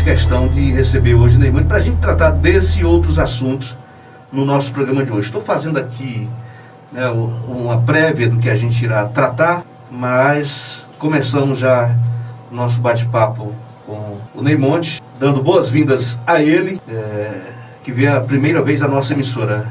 fiz questão de receber hoje Neymonte para a gente tratar desse e outros assuntos no nosso programa de hoje. Estou fazendo aqui, né, uma prévia do que a gente irá tratar, mas começamos já o nosso bate-papo com o Neymonte, dando boas-vindas a ele, que vem a primeira vez à nossa emissora.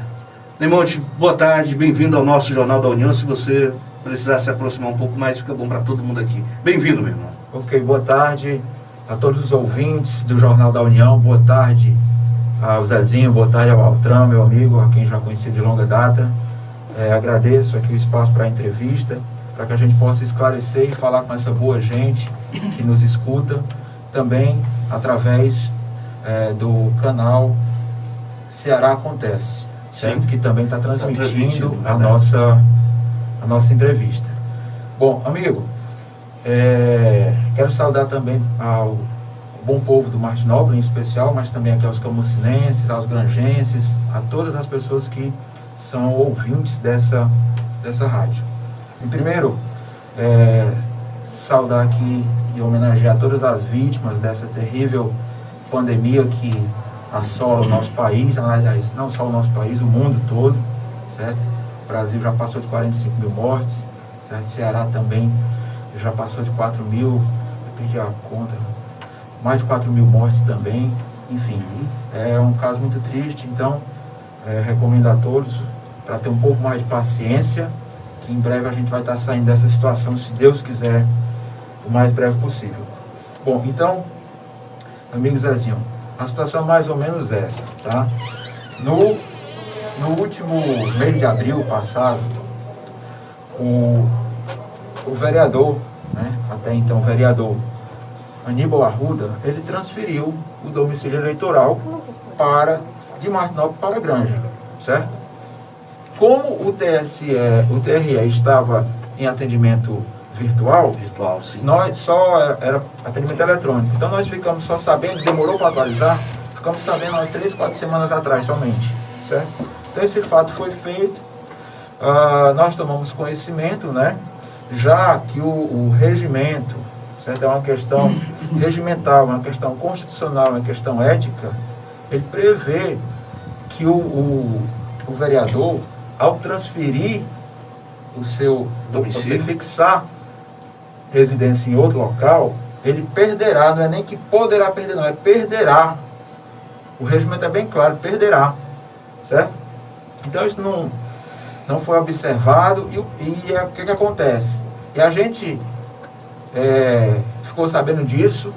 Neymonte, boa tarde, bem-vindo ao nosso Jornal da União. Se você precisar se aproximar um pouco mais, fica bom para todo mundo aqui. Bem-vindo, meu irmão. Ok, boa tarde a todos os ouvintes do Jornal da União, boa tarde ao Zezinho, boa tarde ao Altran, meu amigo, a quem já conheci de longa data. Agradeço aqui o espaço para a entrevista, para que a gente possa esclarecer e falar com essa boa gente que nos escuta, também através do canal Ceará Acontece, certo? Que também está transmitindo a nossa entrevista. Bom, amigo, quero saudar também ao bom povo do Martinópolis em especial, mas também aqui aos camucinenses, aos granjenses, a todas as pessoas que são ouvintes dessa rádio. Em primeiro, saudar aqui e homenagear todas as vítimas dessa terrível pandemia que assola o nosso país, aliás, não só o nosso país, o mundo todo, certo? O Brasil já passou de 45 mil mortes, certo? Ceará também já passou de 4 mil, eu perdi a conta, mais de 4 mil mortes também, enfim, é um caso muito triste. Então, recomendo a todos para ter um pouco mais de paciência, que em breve a gente vai estar saindo dessa situação, se Deus quiser, o mais breve possível. Bom, então, amigo Zezinho, a situação é mais ou menos essa, tá? No último mês de abril passado, o vereador, né, até então vereador Aníbal Arruda, ele transferiu o domicílio eleitoral de Martinópolis para Granja, certo? Como o TRE estava em atendimento virtual, sim. Nós só era atendimento eletrônico. Então nós ficamos só sabendo, demorou para atualizar, ficamos sabendo há 3, 4 semanas atrás somente, certo? Então esse fato foi feito, nós tomamos conhecimento, né? Já que o regimento, certo? É uma questão regimental, uma questão constitucional, uma questão ética, ele prevê que o vereador, ao transferir o seu domicílio, você fixar residência em outro local, ele perderá, não é nem que poderá perder, não, é perderá. O regimento é bem claro, perderá, certo? Então isso não foi observado e o que acontece? E a gente ficou sabendo disso,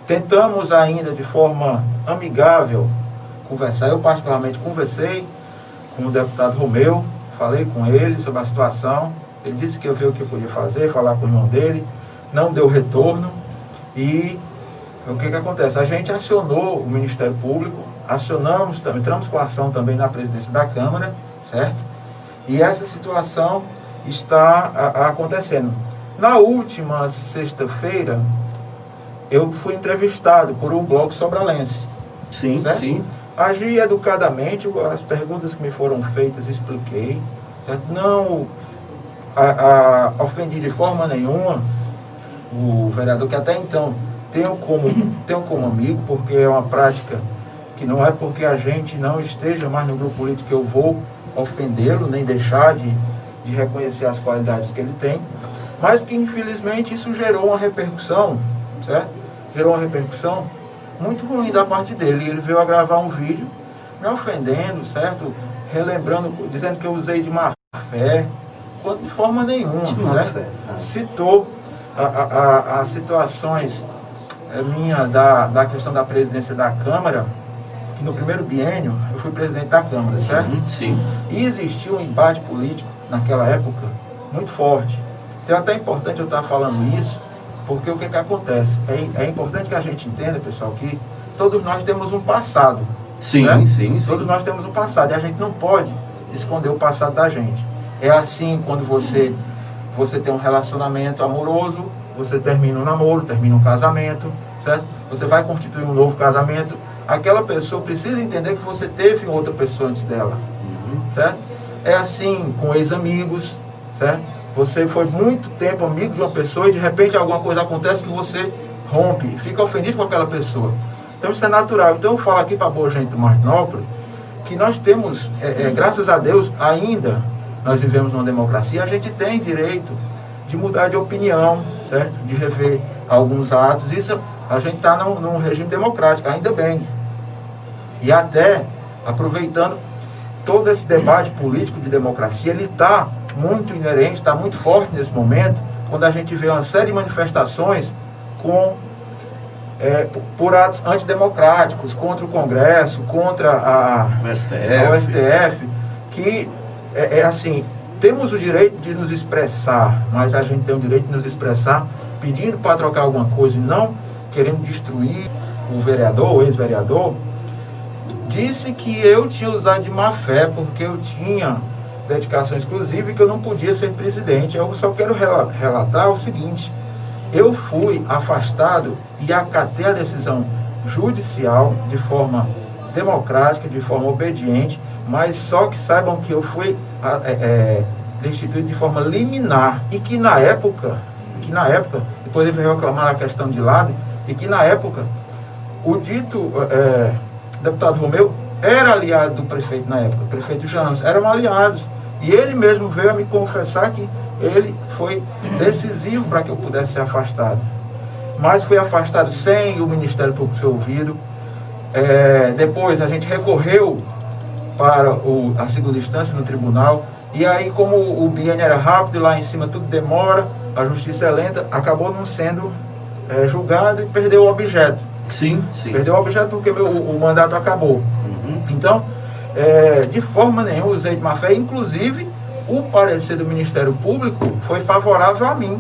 tentamos ainda de forma amigável conversar. Eu particularmente conversei com o deputado Romeu, falei com ele sobre a situação, ele disse que eu vi o que eu podia fazer, falar com o irmão dele, não deu retorno. E o que acontece? A gente acionou o Ministério Público, entramos com a ação também na presidência da Câmara, certo? E essa situação está acontecendo. Na última sexta-feira, eu fui entrevistado por um blog sobralense. Sim, certo? sim. Agi educadamente, as perguntas que me foram feitas, expliquei, certo? Não ofendi de forma nenhuma o vereador, que até então tenho como amigo, porque é uma prática que não é porque a gente não esteja mais no grupo político que eu vou ofendê-lo, nem deixar de reconhecer as qualidades que ele tem, mas que infelizmente isso gerou uma repercussão, certo? Gerou uma repercussão muito ruim da parte dele. Ele veio a gravar um vídeo me ofendendo, certo? Relembrando, dizendo que eu usei de má fé, quando de forma nenhuma, certo? Citou as situações minha da questão da presidência da Câmara, que no primeiro biênio eu fui presidente da Câmara, certo? Sim. E existiu um embate político naquela época muito forte. Então é até importante eu estar falando isso, porque o que acontece? É importante que a gente entenda, pessoal, que todos nós temos um passado. Sim, né? sim. Todos nós temos um passado e a gente não pode esconder o passado da gente. É assim quando você tem um relacionamento amoroso, você termina um namoro, termina um casamento, certo? Você vai constituir um novo casamento, aquela pessoa precisa entender que você teve outra pessoa antes dela, certo? É assim com ex-amigos, certo? Você foi muito tempo amigo de uma pessoa e de repente alguma coisa acontece que você rompe, fica ofendido com aquela pessoa. Então isso é natural. Então eu falo aqui para a boa gente do Martinópolis que nós temos, graças a Deus, ainda nós vivemos numa democracia, a gente tem direito de mudar de opinião, certo? De rever alguns atos. Isso a gente está num regime democrático, ainda bem. E até, aproveitando todo esse debate político de democracia, ele está muito inerente, está muito forte nesse momento, quando a gente vê uma série de manifestações por atos antidemocráticos, contra o Congresso, contra o STF, que assim, temos o direito de nos expressar, mas a gente tem o direito de nos expressar pedindo para trocar alguma coisa e não querendo destruir o vereador, o ex-vereador. Disse que eu tinha usado de má fé porque eu tinha dedicação exclusiva e que eu não podia ser presidente. Eu só quero relatar o seguinte: eu fui afastado e acatei a decisão judicial de forma democrática, de forma obediente, mas só que saibam que eu fui destituído de forma liminar e que na época, depois ele veio reclamar a questão de lado, e que na época o dito deputado Romeu era aliado do prefeito na época, o prefeito Janos, eram aliados. E ele mesmo veio a me confessar que ele foi decisivo para que eu pudesse ser afastado. Mas fui afastado sem o Ministério Público ser ouvido. Depois a gente recorreu para a segunda instância no tribunal. E aí, como o biênio era rápido e lá em cima tudo demora, a justiça é lenta, acabou não sendo julgado e perdeu o objeto. Sim, sim. Perdeu o objeto porque o mandato acabou. Então, de forma nenhuma usei de má fé. Inclusive, o parecer do Ministério Público foi favorável a mim.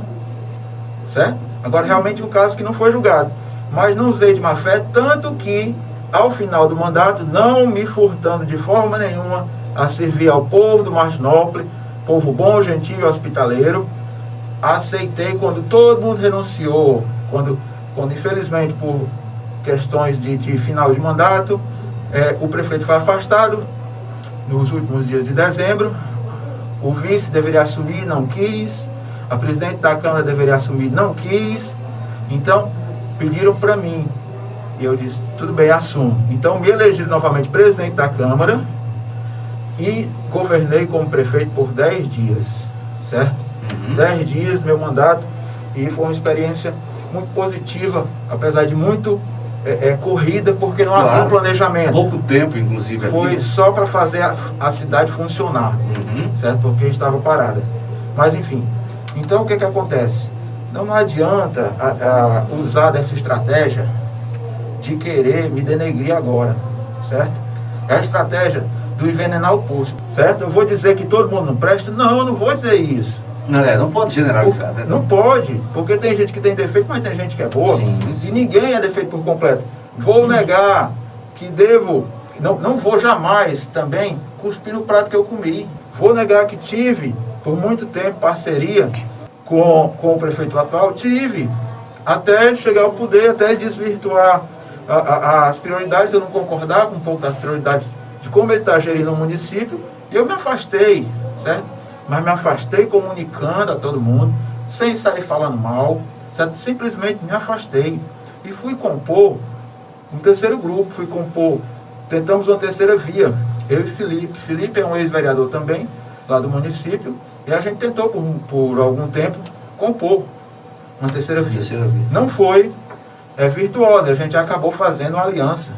Certo? Agora, realmente, o caso que não foi julgado. Mas não usei de má fé, tanto que, ao final do mandato, não me furtando de forma nenhuma a servir ao povo do Martinópolis, povo bom, gentil e hospitaleiro, aceitei quando todo mundo renunciou, quando infelizmente, por questões de final de mandato, o prefeito foi afastado nos últimos dias de dezembro, o vice deveria assumir, não quis, a presidente da Câmara deveria assumir, não quis, então pediram para mim, e eu disse, tudo bem, assumo. Então me elegi novamente presidente da Câmara e governei como prefeito por 10 dias, certo? 10 dias, meu mandato, e foi uma experiência muito positiva, apesar de muito corrida, porque não havia um planejamento. Pouco tempo, inclusive. Foi só para fazer a cidade funcionar, certo? Porque estava parada. Mas, enfim. Então, o que acontece? Não adianta usar dessa estratégia de querer me denegrir agora, certo? É a estratégia do envenenar o poço, certo? Eu vou dizer que todo mundo não presta? Não, eu não vou dizer isso. Não pode generalizar, né? Não pode, porque tem gente que tem defeito, mas tem gente que é boa. Sim. E ninguém é defeito por completo. Vou negar que devo, não vou jamais também cuspir no prato que eu comi. Vou negar que tive, por muito tempo, parceria com o prefeito atual. Tive, até chegar ao poder, até desvirtuar as prioridades, eu não concordar com um pouco das prioridades de como ele está gerindo o município, e eu me afastei, certo? Mas me afastei comunicando a todo mundo, sem sair falando mal, certo? Simplesmente me afastei e fui compor um terceiro grupo, tentamos uma terceira via, eu e Felipe. Felipe é um ex-vereador também, lá do município, e a gente tentou por algum tempo compor uma terceira via. Não foi virtuosa, a gente acabou fazendo uma aliança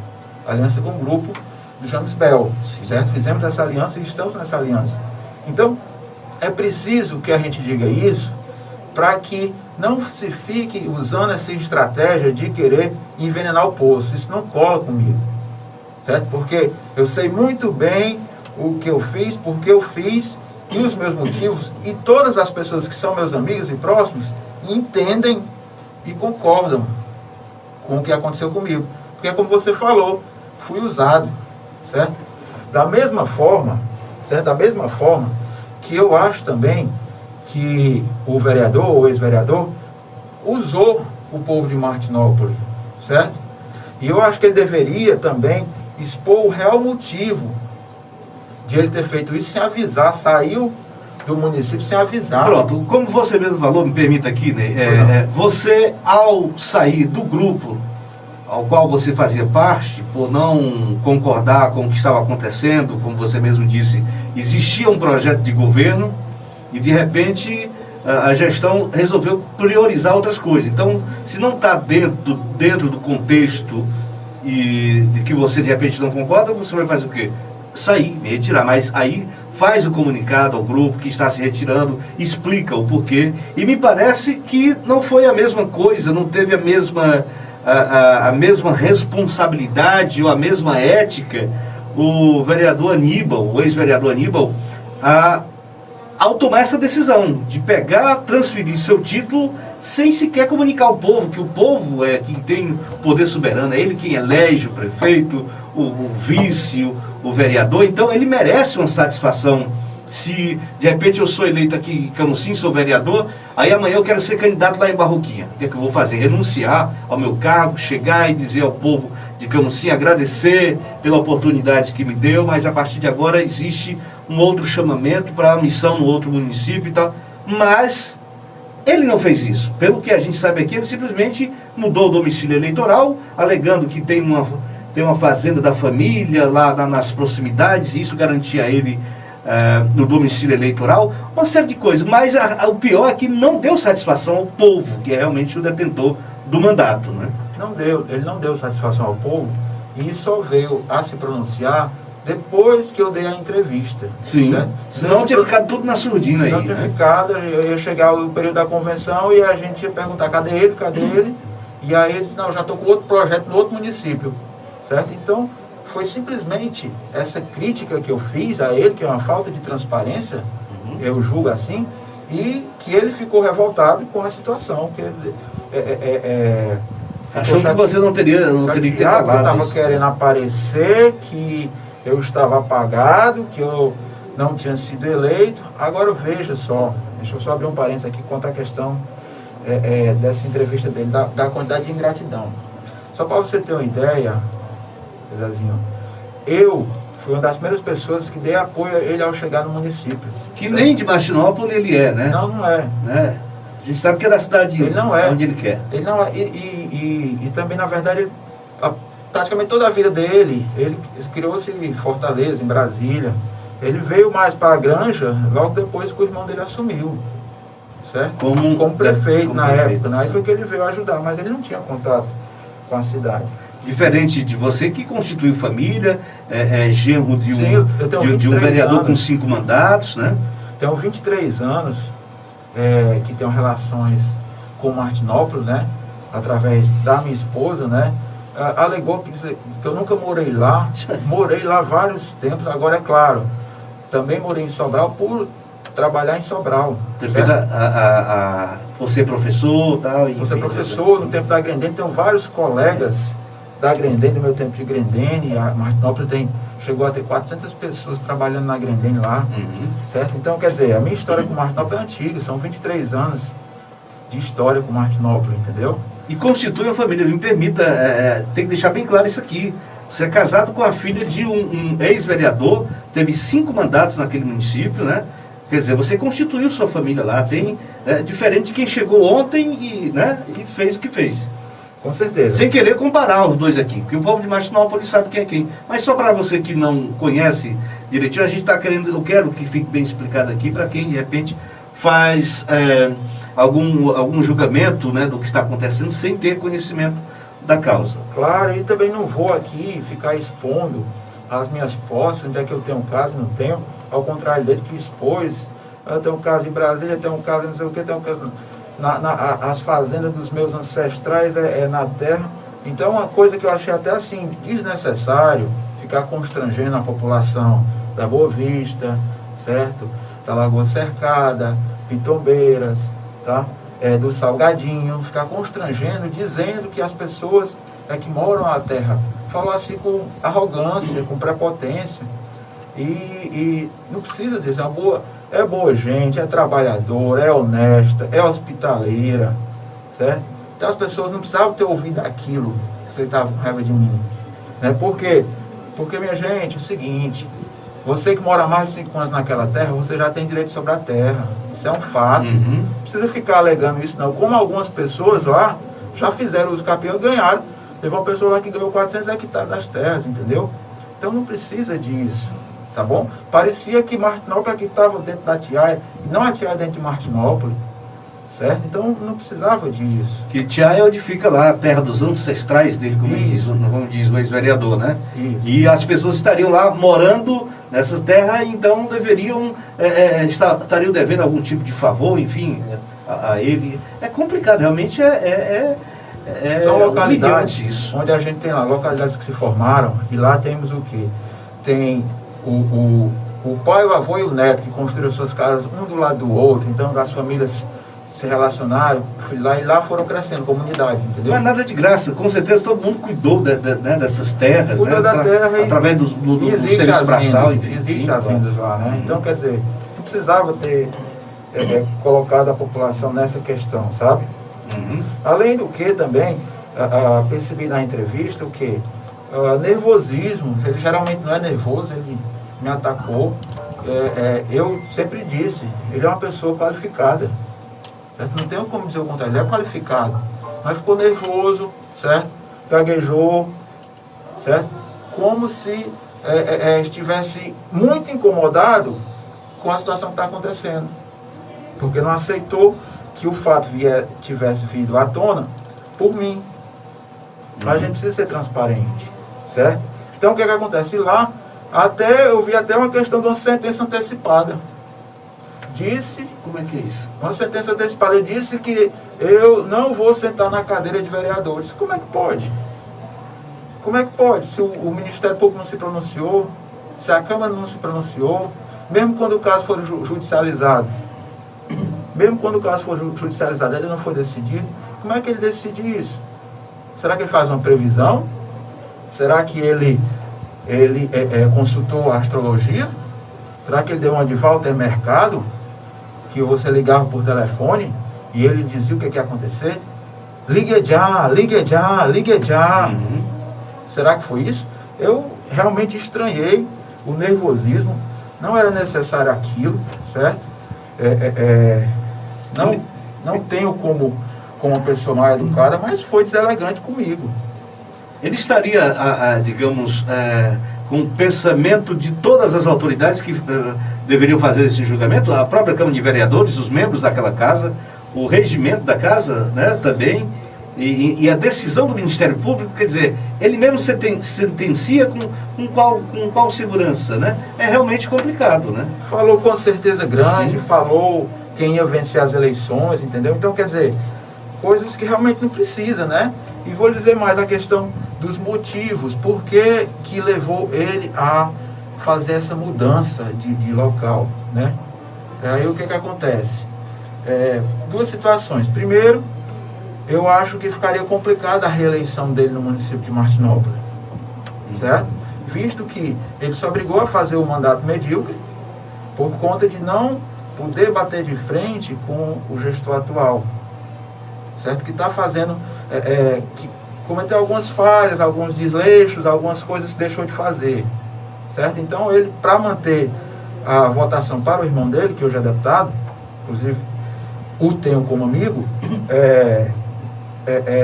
com o grupo do James Bell, certo? Fizemos essa aliança e estamos nessa aliança. Então, é preciso que a gente diga isso para que não se fique usando essa estratégia de querer envenenar o poço. Isso não cola comigo, certo? Porque eu sei muito bem o que eu fiz, porque eu fiz e os meus motivos, e todas as pessoas que são meus amigos e próximos entendem e concordam com o que aconteceu comigo. Porque, como você falou, fui usado, certo? Da mesma forma, certo? Da mesma forma que eu acho também que o vereador ou ex-vereador usou o povo de Martinópolis, certo? E eu acho que ele deveria também expor o real motivo de ele ter feito isso sem avisar, saiu do município sem avisar. Pronto, como você mesmo falou, me permita aqui, né? Você, ao sair do grupo ao qual você fazia parte, por não concordar com o que estava acontecendo, como você mesmo disse, existia um projeto de governo e de repente a gestão resolveu priorizar outras coisas. Então, se não está dentro do contexto e de que você de repente não concorda, você vai fazer o quê? Sair, retirar, mas aí faz o comunicado ao grupo que está se retirando, explica o porquê, e me parece que não foi a mesma coisa, não teve a mesma responsabilidade ou a mesma ética o vereador Aníbal, o ex-vereador Aníbal, ao tomar essa decisão de pegar, transferir seu título sem sequer comunicar ao povo, que o povo é quem tem poder soberano, é ele quem elege o prefeito, o vice, o vereador. Então ele merece uma satisfação. Se de repente eu sou eleito aqui em Camusim, sou vereador, aí amanhã eu quero ser candidato lá em Barroquinha. O que é que eu vou fazer? Renunciar ao meu cargo, chegar e dizer ao povo de Camusim, agradecer pela oportunidade que me deu, mas a partir de agora existe um outro chamamento para a missão no outro município e tal. Mas ele não fez isso. Pelo que a gente sabe aqui, ele simplesmente mudou o domicílio eleitoral, alegando que tem uma fazenda da família lá nas proximidades, e isso garantia a ele no domicílio eleitoral, uma série de coisas. Mas o pior é que não deu satisfação ao povo, que é realmente o detentor do mandato, né? Ele não deu satisfação ao povo e só veio a se pronunciar depois que eu dei a entrevista. Sim, certo? senão tinha ficado tudo na surdina aí. Senão tinha ficado, eu ia chegar o período da convenção e a gente ia perguntar, cadê ele? E aí ele disse, não, já estou com outro projeto no outro município, certo? Então, foi simplesmente essa crítica que eu fiz a ele, que é uma falta de transparência, eu julgo assim, e que ele ficou revoltado com a situação, que ele, achou que você não teria que ter falado. Eu estava querendo aparecer, que eu estava apagado, que eu não tinha sido eleito. Agora veja só, deixa eu só abrir um parênteses aqui quanto à questão dessa entrevista dele, da quantidade de ingratidão. Só para você ter uma ideia, Zezinho, eu fui uma das primeiras pessoas que dei apoio a ele ao chegar no município. Que certo? Nem de Martinópolis ele é, né? Não é. Né? A gente sabe que é da cidade ele não é. Onde ele quer. Ele não é. E também, na verdade, praticamente toda a vida dele, ele criou-se em Fortaleza, em Brasília. Ele veio mais para a Granja logo depois que o irmão dele assumiu. Certo? Como prefeito na época. Né? Aí foi que ele veio ajudar, mas ele não tinha contato com a cidade. Diferente de você que constituiu família, genro de um vereador anos, com 5 mandatos, né? Tenho 23 anos que tenho relações com Martinópolis, né? Através da minha esposa, né? Alegou que eu nunca morei lá vários tempos, agora é claro, também morei em Sobral por trabalhar em Sobral. Você é professor tal, você é professor, no tempo da Grendene, tenho vários colegas da Grendene, no meu tempo de Grendene, a Martinópolis chegou a ter 400 pessoas trabalhando na Grendene lá, certo? Então, quer dizer, a minha história com Martinópolis é antiga, são 23 anos de história com Martinópolis, entendeu? E constitui uma família, me permita, tem que deixar bem claro isso aqui. Você é casado com a filha de um ex-vereador, teve 5 mandatos naquele município, né? Quer dizer, você constituiu sua família lá, tem, diferente de quem chegou ontem e fez o que fez. Com certeza. Sem querer comparar os dois aqui, porque o povo de Martinópolis sabe quem é quem. Mas só para você que não conhece direitinho, a gente está querendo, eu quero que fique bem explicado aqui para quem de repente faz algum julgamento, né, do que está acontecendo sem ter conhecimento da causa. Claro, e também não vou aqui ficar expondo as minhas posses, onde é que eu tenho um caso, não tenho. Ao contrário dele que expôs, eu tenho um caso em Brasília, tenho um caso não sei o que, tenho um caso... as fazendas dos meus ancestrais na terra. Então, uma coisa que eu achei até assim desnecessário, ficar constrangendo a população da Boa Vista, certo? Da Lagoa Cercada, Pitombeiras, tá? Do Salgadinho, ficar constrangendo, dizendo que as pessoas que moram na terra falam assim com arrogância, com prepotência, e não precisa dizer, é boa gente, é trabalhadora, é honesta, é hospitaleira, certo? Então as pessoas não precisavam ter ouvido aquilo que você estava com raiva de mim, né? Por quê? Porque, minha gente, é o seguinte, você que mora há mais de 5 anos naquela terra, você já tem direito sobre a terra, isso é um fato, não precisa ficar alegando isso não, como algumas pessoas lá já fizeram os campeões, ganharam, Teve uma pessoa lá que ganhou 400 hectares das terras, entendeu? Então não precisa disso, tá bom? Parecia que Martinópolis que estava dentro da Tiaia, e não a Tiaia dentro de Martinópolis, certo? Então não precisava disso. Que Tiaia é onde fica lá a terra dos ancestrais dele, como diz o ex-vereador, né? Isso. E as pessoas estariam lá morando nessas terras, então estariam devendo algum tipo de favor, enfim, a ele. É complicado, realmente São localidades isso. onde a gente tem lá, localidades que se formaram, e lá temos o quê? Tem o pai, o avô e o neto que construíram suas casas um do lado do outro, então as famílias se relacionaram, fui lá e lá foram crescendo comunidades, entendeu? Não é nada de graça, com certeza todo mundo cuidou dessas terras, Cuidou da terra através do serviço braçal, enfim. Existem as vendas lá, né? Então, quer dizer, não precisava ter colocado a população nessa questão, sabe? Uhum. Além do que também, percebi na entrevista o que? Nervosismo, ele geralmente não é nervoso, ele me atacou. Eu sempre disse, ele é uma pessoa qualificada, certo? Não tenho como dizer o contrário, ele é qualificado, mas ficou nervoso, certo? Gaguejou, certo? Como se estivesse muito incomodado com a situação que está acontecendo, porque não aceitou que o fato tivesse vindo à tona por mim. Mas a gente precisa ser transparente, certo? Então o que acontece? Lá, eu vi até uma questão de uma sentença antecipada. Como é que é isso? Uma sentença antecipada, disse que eu não vou sentar na cadeira de vereadores. Como é que pode? Como é que pode? Se o Ministério Público não se pronunciou, se a Câmara não se pronunciou, mesmo quando o caso for judicializado, ele não foi decidido, como é que ele decide isso? Será que ele faz uma previsão? Será que ele consultou a astrologia? Será que ele deu uma de Walter Mercado, que você ligava por telefone e ele dizia o que ia acontecer? Ligue já, ligue já, ligue já. Uhum. Será que foi isso? Eu realmente estranhei o nervosismo. Não era necessário aquilo, certo? Não tenho como uma pessoa mal educada, mas foi deselegante comigo. Ele estaria, digamos, com o pensamento de todas as autoridades que deveriam fazer esse julgamento, a própria Câmara de Vereadores, os membros daquela casa, o regimento da casa, né, também, e a decisão do Ministério Público, quer dizer, ele mesmo sentencia com qual segurança, né? É realmente complicado, né? Falou com certeza grande, Sim. Falou quem ia vencer as eleições, entendeu? Então, quer dizer, coisas que realmente não precisa, né? E vou dizer mais a questão dos motivos, por que levou ele a fazer essa mudança de local, né? Aí o que acontece? Duas situações. Primeiro, eu acho que ficaria complicada a reeleição dele no município de Martinópolis, certo? Visto que ele se obrigou a fazer o mandato medíocre por conta de não poder bater de frente com o gestor atual, certo? Que está fazendo, que cometeu algumas falhas, alguns desleixos, algumas coisas que deixou de fazer, certo? Então ele, para manter a votação para o irmão dele, que hoje é deputado, inclusive o tenho como amigo,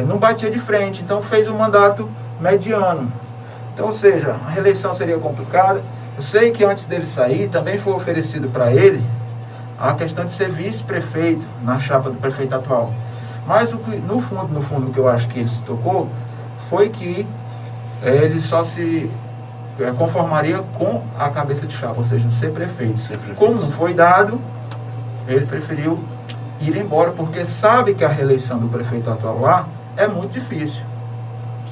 não batia de frente, então fez um mandato mediano. Então, ou seja, a reeleição seria complicada. Eu sei que antes dele sair, também foi oferecido para ele a questão de ser vice-prefeito na chapa do prefeito atual. Mas no fundo, o que eu acho que ele se tocou foi que ele só se conformaria com a cabeça de chapa, ou seja, ser prefeito. Como não foi dado, ele preferiu ir embora, porque sabe que a reeleição do prefeito atual lá é muito difícil,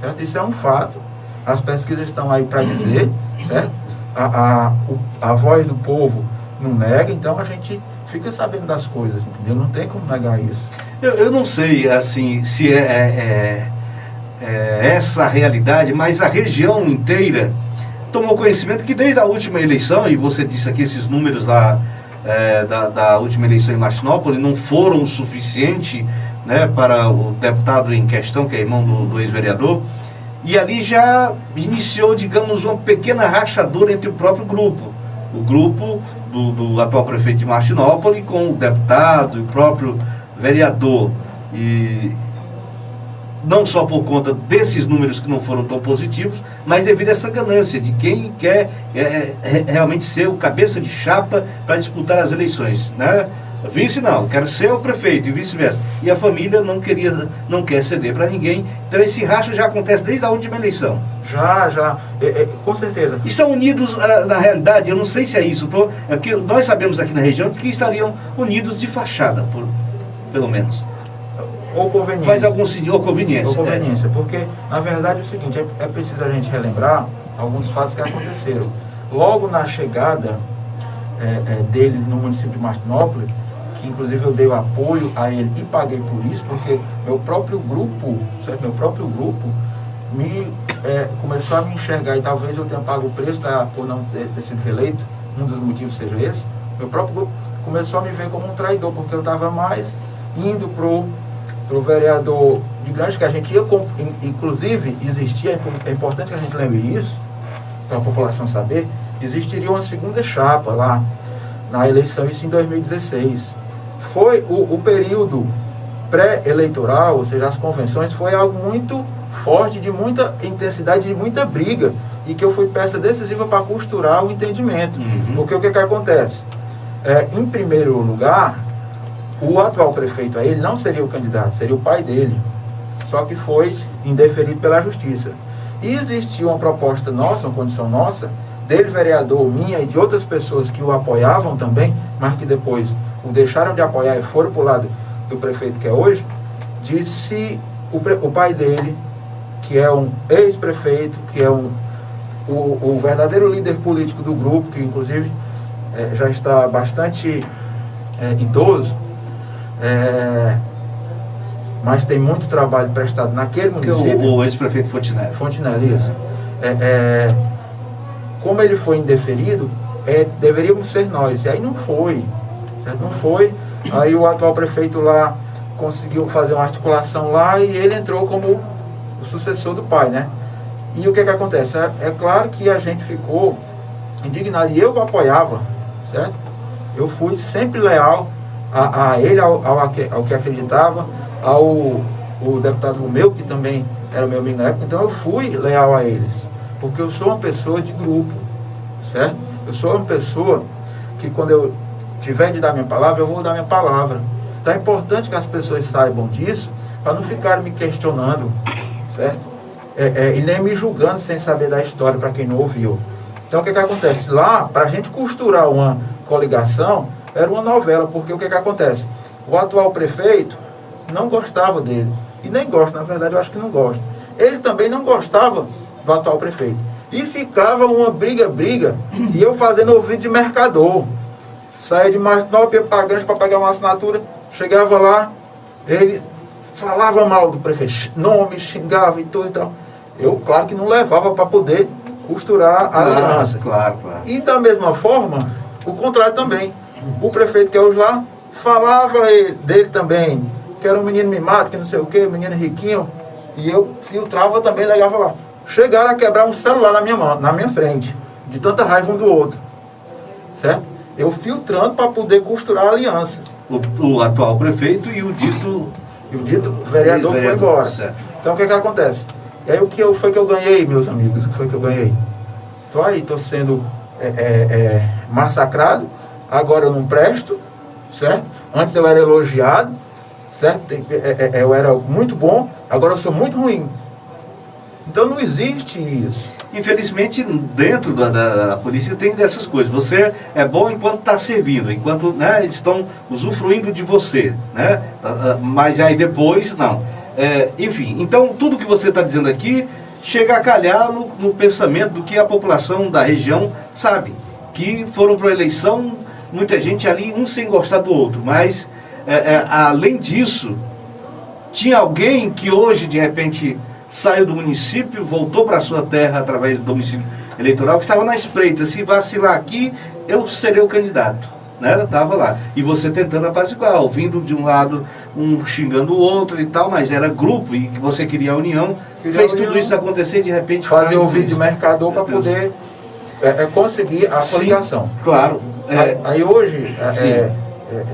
certo? Isso é um fato, as pesquisas estão aí para dizer, certo? A voz do povo não nega, então a gente fica sabendo das coisas, entendeu? Não tem como negar isso. Eu não sei, assim, se essa a realidade, mas a região inteira tomou conhecimento que desde a última eleição, e você disse aqui esses números lá, da última eleição em Martinópolis não foram o suficiente, né, para o deputado em questão, que é irmão do ex-vereador, e ali já iniciou, digamos, uma pequena rachadura entre o próprio grupo. O grupo do atual prefeito de Martinópolis com o deputado e o próprio vereador. E não só por conta desses números que não foram tão positivos, mas devido a essa ganância de quem quer realmente ser o cabeça de chapa para disputar as eleições, né? Vice não, quero ser o prefeito e vice-versa. E a família não quer ceder para ninguém. Então esse racha já acontece desde a última eleição. Com certeza. Estão unidos, na realidade, eu não sei se é isso, que nós sabemos aqui na região que estariam unidos de fachada, pelo menos. Ou conveniência. Faz algum sentido, ou conveniência. Ou conveniência, porque, na verdade, é o seguinte, é preciso a gente relembrar alguns fatos que aconteceram. Logo na chegada dele no município de Martinópolis, que inclusive eu dei o apoio a ele e paguei por isso, porque meu próprio grupo começou a me enxergar, e talvez eu tenha pago o preço por não ter sido reeleito, um dos motivos seja esse. Meu próprio grupo começou a me ver como um traidor, porque eu estava mais indo pro vereador de Grande, que a gente ia, inclusive, existia, é importante que a gente lembre isso, para a população saber, existiria uma segunda chapa lá na eleição, isso em 2016. Foi o período pré-eleitoral, ou seja, as convenções, foi algo muito forte, de muita intensidade, de muita briga, e que eu fui peça decisiva para costurar o entendimento. Porque o que acontece? Em primeiro lugar, o atual prefeito, ele não seria o candidato, seria o pai dele, só que foi indeferido pela justiça. E existia uma proposta nossa, uma condição nossa, dele, vereador, minha e de outras pessoas que o apoiavam também, mas que depois o deixaram de apoiar e foram para o lado do prefeito que é hoje, de se o pai dele, que é um ex-prefeito, que é o verdadeiro líder político do grupo, que inclusive já está bastante idoso, mas tem muito trabalho prestado naquele município. O ex-prefeito Fontinelli. Fontinelli, isso. Como ele foi indeferido, deveríamos ser nós. E aí não foi. Certo? Não foi. Aí o atual prefeito lá conseguiu fazer uma articulação lá e ele entrou como o sucessor do pai, né? E o que acontece? É claro que a gente ficou indignado. E eu o apoiava, certo? Eu fui sempre leal a ele, ao que acreditava, ao deputado meu, que também era meu amigo na época. Então eu fui leal a eles, porque eu sou uma pessoa de grupo, certo? Eu sou uma pessoa que quando eu tiver de dar minha palavra, eu vou dar minha palavra. Então é importante que as pessoas saibam disso, para não ficarem me questionando, certo? E nem me julgando sem saber da história, para quem não ouviu. Então o que acontece? Lá, para a gente costurar uma coligação, era uma novela, porque o que acontece? O atual prefeito não gostava dele, e nem gosta, na verdade eu acho que não gosta. Ele também não gostava do atual prefeito. E ficava uma briga, e eu fazendo ouvido de mercador. Saía de Martinópolis, ia para Grande para pegar uma assinatura, chegava lá, ele falava mal do prefeito, nome, xingava e tudo e tal. Eu, claro que não levava para poder costurar a aliança. Claro. E da mesma forma, o contrário também. O prefeito que é hoje lá, falava dele também, que era um menino mimado, que não sei o que, menino riquinho, e eu filtrava também, levava lá. Chegaram a quebrar um celular na minha mão, na minha frente, de tanta raiva um do outro, certo? Eu filtrando para poder costurar a aliança. O atual prefeito e o dito vereador que foi embora. Certo. Então o que acontece? E aí foi que eu ganhei, meus amigos? O que foi que eu ganhei? Estou sendo massacrado, agora eu não presto, certo? Antes eu era elogiado, certo? Eu era muito bom, agora eu sou muito ruim. Então não existe isso. Infelizmente, dentro da polícia tem dessas coisas. Você é bom enquanto está servindo, enquanto, né, estão usufruindo de você, né? Mas aí depois, não. Enfim, então tudo que você está dizendo aqui chega a calhar no pensamento do que a população da região sabe. Que foram para a eleição, muita gente ali, um sem gostar do outro. Mas, além disso, tinha alguém que hoje, de repente, saiu do município, voltou para a sua terra através do domicílio eleitoral, que estava na espreita. Se vacilar aqui, eu serei o candidato, né? Estava lá. E você tentando apaziguar, ouvindo de um lado, um xingando o outro e tal, mas era grupo e que você queria a união. Fez tudo isso acontecer, de repente... Fazer ouvido de mercador para poder conseguir a coligação. Sim, claro. Aí hoje,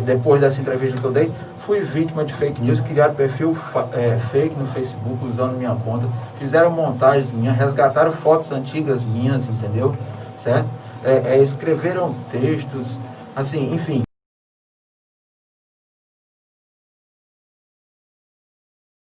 depois dessa entrevista que eu dei, fui vítima de fake news, criaram perfil fake no Facebook usando minha conta, fizeram montagens minhas, resgataram fotos antigas minhas, entendeu? Certo? Escreveram textos, assim, enfim,